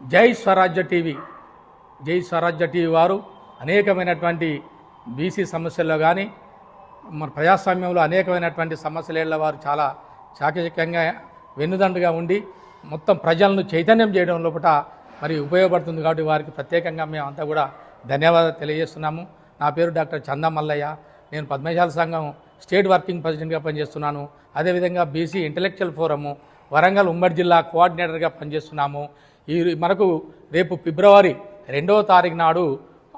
జై స్వరాజ్య టీవీ వారు అనేకమైనటువంటి బీసీ సమస్యల్లో కానీ మన ప్రజాస్వామ్యంలో అనేకమైనటువంటి సమస్యల వారు చాలా చాకచక్యంగా వెన్నుదండుగా ఉండి మొత్తం ప్రజలను చైతన్యం చేయడం లోపల మరి ఉపయోగపడుతుంది కాబట్టి వారికి ప్రత్యేకంగా మేమంతా కూడా ధన్యవాదాలు తెలియజేస్తున్నాము. నా పేరు డాక్టర్ చందా మల్లయ్య. నేను పద్మశాల సంఘం స్టేట్ వర్కింగ్ ప్రెసిడెంట్గా పనిచేస్తున్నాను. అదేవిధంగా బీసీ ఇంటలెక్చువల్ ఫోరము వరంగల్ ఉమ్మడి జిల్లా కోఆర్డినేటర్గా పనిచేస్తున్నాము. మనకు రేపు ఫిబ్రవరి 2వ తారీఖు నాడు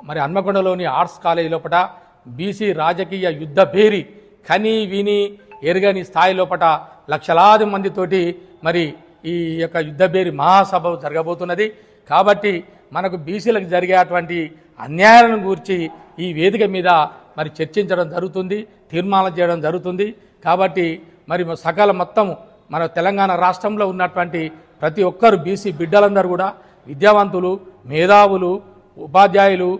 మరి హన్మకొండలోని ఆర్ట్స్ కాలేజీ లోపల బీసీ రాజకీయ యుద్ధ భేరి కని విని ఎరగని స్థాయి లోపల లక్షలాది మందితోటి మరి ఈ యొక్క యుద్ధ భేరి మహాసభ జరగబోతున్నది. కాబట్టి మనకు బీసీలకు జరిగేటువంటి అన్యాయాలను గురించి ఈ వేదిక మీద మరి చర్చించడం జరుగుతుంది, తీర్మానం చేయడం జరుగుతుంది. కాబట్టి మరి సకల మొత్తం మన తెలంగాణ రాష్ట్రంలో ఉన్నటువంటి ప్రతి ఒక్కరు బీసీ బిడ్డలందరూ కూడా విద్యావంతులు, మేధావులు, ఉపాధ్యాయులు,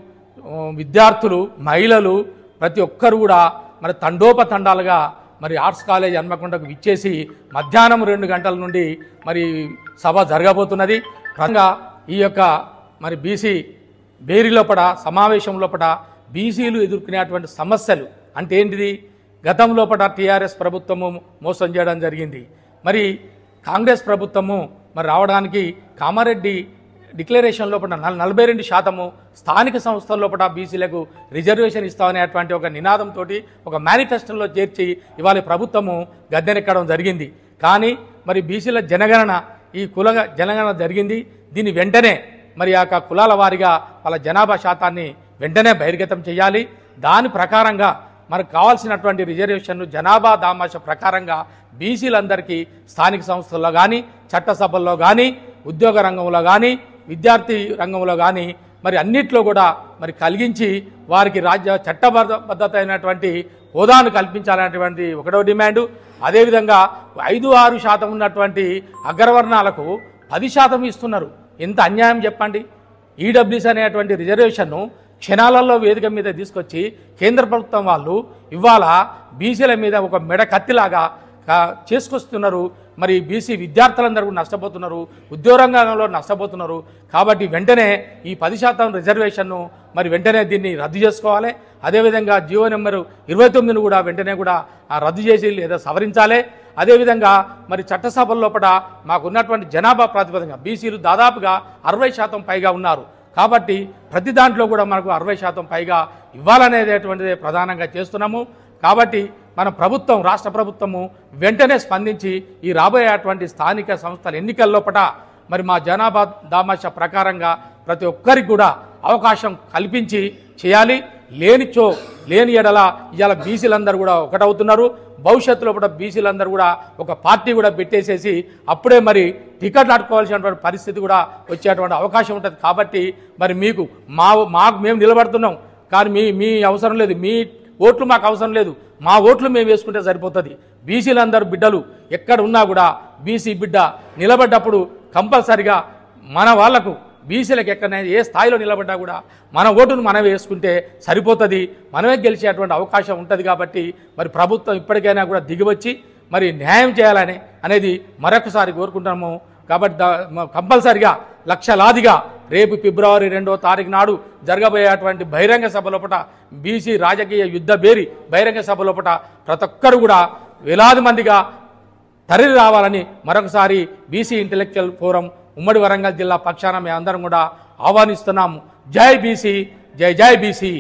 విద్యార్థులు, మహిళలు ప్రతి ఒక్కరు కూడా మరి తండోపతండాలుగా మరి ఆర్ట్స్ కాలేజ్ హన్మకొండకు విచ్చేసి మధ్యాహ్నం 2 గంటల నుండి మరి సభ జరగబోతున్నది. ప్రధానంగా ఈ యొక్క మరి బీసీ బేరీ లోపల సమావేశం లోపల బీసీలు ఎదుర్కొనేటువంటి సమస్యలు అంటే ఏంటిది? గతం లోపల టీఆర్ఎస్ ప్రభుత్వము మోసం చేయడం జరిగింది. మరి కాంగ్రెస్ ప్రభుత్వము మరి రావడానికి కామారెడ్డి డిక్లరేషన్ లోపల 42% స్థానిక సంస్థల లోపల బీసీలకు రిజర్వేషన్ ఇస్తామనేటువంటి ఒక నినాదంతో ఒక మేనిఫెస్టోలో చేర్చి ఇవాళ ప్రభుత్వము గద్దెనెక్కడం జరిగింది. కానీ మరి బీసీల జనగణన ఈ కుల జనగణన జరిగింది. దీన్ని వెంటనే మరి ఆ కులాల వారీగా వాళ్ళ జనాభా శాతాన్ని వెంటనే బహిర్గతం చేయాలి. దాని ప్రకారంగా మనకు కావాల్సినటువంటి రిజర్వేషన్ను జనాభా దామాష ప్రకారంగా బీసీలందరికీ స్థానిక సంస్థల్లో కానీ, చట్టసభల్లో కానీ, ఉద్యోగ రంగంలో కానీ, విద్యార్థి రంగంలో కానీ మరి అన్నిట్లో కూడా మరి కలిగించి వారికి చట్టబద్ధత అయినటువంటి హోదాను కల్పించాలనేటువంటి ఒకటో డిమాండు. అదేవిధంగా 5-6% ఉన్నటువంటి అగ్రవర్ణాలకు 10% ఇస్తున్నారు. ఎంత అన్యాయం చెప్పండి. ఈడబ్ల్యూసీ అనేటువంటి రిజర్వేషన్ను క్షణాలలో వేదిక మీద తీసుకొచ్చి కేంద్ర ప్రభుత్వం వాళ్ళు ఇవాళ బీసీల మీద ఒక మెడ కత్తిలాగా చేసుకొస్తున్నారు. మరి బీసీ విద్యార్థులందరూ నష్టపోతున్నారు, ఉద్యోగ రంగంలో నష్టపోతున్నారు. కాబట్టి వెంటనే ఈ 10% రిజర్వేషన్ను మరి వెంటనే దీన్ని రద్దు చేసుకోవాలి. అదేవిధంగా జీవో నెంబరు 29ను కూడా వెంటనే కూడా రద్దు చేసి లేదా సవరించాలి. అదేవిధంగా మరి చట్టసభల లోపల మాకున్నటువంటి జనాభా ప్రాతిపదికగా బీసీలు దాదాపుగా 60% పైగా ఉన్నారు. కాబట్టి ప్రతి దాంట్లో కూడా మనకు 60% పైగా ఇవ్వాలనేటువంటిది ప్రధానంగా చేస్తున్నాము. కాబట్టి మన ప్రభుత్వం, రాష్ట్ర ప్రభుత్వము వెంటనే స్పందించి ఈ రాబోయేటువంటి స్థానిక సంస్థల ఎన్నికల లోపల మరి మా జనాభా దామాష ప్రకారంగా ప్రతి ఒక్కరికి కూడా అవకాశం కల్పించి చేయాలి. లేని ఎడల ఇవాళ బీసీలందరూ కూడా ఒకటవుతున్నారు. భవిష్యత్తులో కూడా బీసీలందరూ కూడా ఒక పార్టీ కూడా పెట్టేసేసి అప్పుడే మరి టికెట్లు ఆడుకోవాల్సినటువంటి పరిస్థితి కూడా వచ్చేటువంటి అవకాశం ఉంటుంది. కాబట్టి మరి మాకు మేము నిలబడుతున్నాం, కానీ మీ అవసరం లేదు, మీ ఓట్లు మాకు అవసరం లేదు, మా ఓట్లు మేము వేసుకుంటే సరిపోతుంది. బీసీలందరూ బిడ్డలు ఎక్కడ ఉన్నా కూడా బీసీ బిడ్డ నిలబడ్డప్పుడు కంపల్సరిగా మన వాళ్లకు బీసీలకు ఎక్కడైనా ఏ స్థాయిలో నిలబడ్డా కూడా మన ఓటును మనం వేసుకుంటే సరిపోతుంది, మనమే గెలిచేటువంటి అవకాశం ఉంటుంది. కాబట్టి మరి ప్రభుత్వం ఇప్పటికైనా కూడా దిగివచ్చి మరి న్యాయం చేయాలని అనేది మరొకసారి కోరుకుంటున్నాము. కాబట్టి కంపల్సరిగా లక్షలాదిగా రేపు ఫిబ్రవరి 2వ తారీఖు నాడు జరగబోయేటువంటి బహిరంగ సభ లోపల బీసీ రాజకీయ యుద్ధ భేరి బహిరంగ సభ లోపల ప్రతి ఒక్కరు కూడా వేలాది మందిగా తరలి రావాలని మరొకసారి బీసీ ఇంటలెక్చువల్ ఫోరం ఉమ్మడి వరంగల్ జిల్లా పక్షాన మేమందరం కూడా ఆహ్వానిస్తున్నాము. జై బీసీ, జై జై బీసీ.